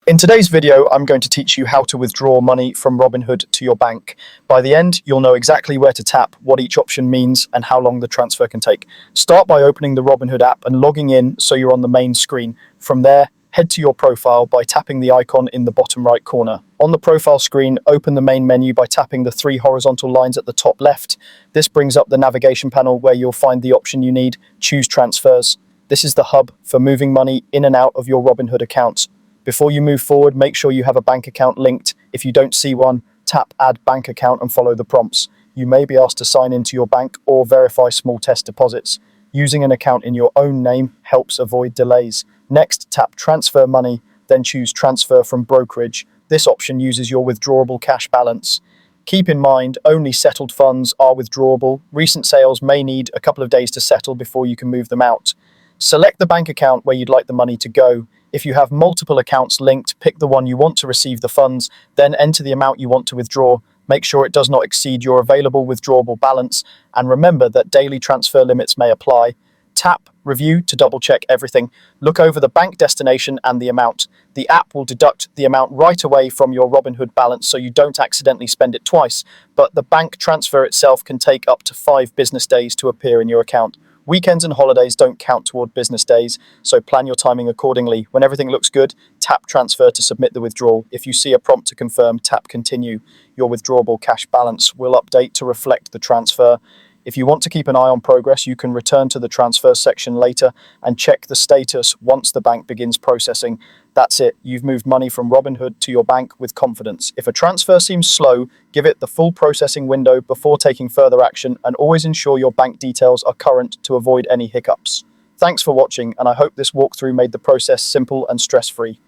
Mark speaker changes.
Speaker 1: In today's video, I'm going to teach you how to withdraw money from Robinhood to your bank. By the end, you'll know exactly where to tap, what each option means, and how long the transfer can take. Start by opening the Robinhood app and logging in so you're on the main screen. From there, head to your profile by tapping the icon in the bottom right corner. On the profile screen, open the main menu by tapping the three horizontal lines at the top left. This brings up the navigation panel where you'll find the option you need, Choose Transfers. This is the hub for moving money in and out of your Robinhood accounts. Before you move forward, make sure you have a bank account linked. If you don't see one, tap Add Bank Account and follow the prompts. You may be asked to sign into your bank or verify small test deposits. Using an account in your own name helps avoid delays. Next, tap Transfer Money, then choose Transfer from Brokerage. This option uses your withdrawable cash balance. Keep in mind, only settled funds are withdrawable. Recent sales may need a couple of days to settle before you can move them out. Select the bank account where you'd like the money to go. If you have multiple accounts linked, pick the one you want to receive the funds, then enter the amount you want to withdraw. Make sure it does not exceed your available withdrawable balance, and remember that daily transfer limits may apply. Tap Review to double-check everything. Look over the bank destination and the amount. The app will deduct the amount right away from your Robinhood balance so you don't accidentally spend it twice, but the bank transfer itself can take up to 5 business days to appear in your account. Weekends and holidays don't count toward business days, so plan your timing accordingly. When everything looks good, tap Transfer to submit the withdrawal. If you see a prompt to confirm, tap Continue. Your withdrawable cash balance will update to reflect the transfer. If you want to keep an eye on progress, you can return to the transfer section later and check the status once the bank begins processing. That's it. You've moved money from Robinhood to your bank with confidence. If a transfer seems slow, give it the full processing window before taking further action, and always ensure your bank details are current to avoid any hiccups. Thanks for watching, and I hope this walkthrough made the process simple and stress-free.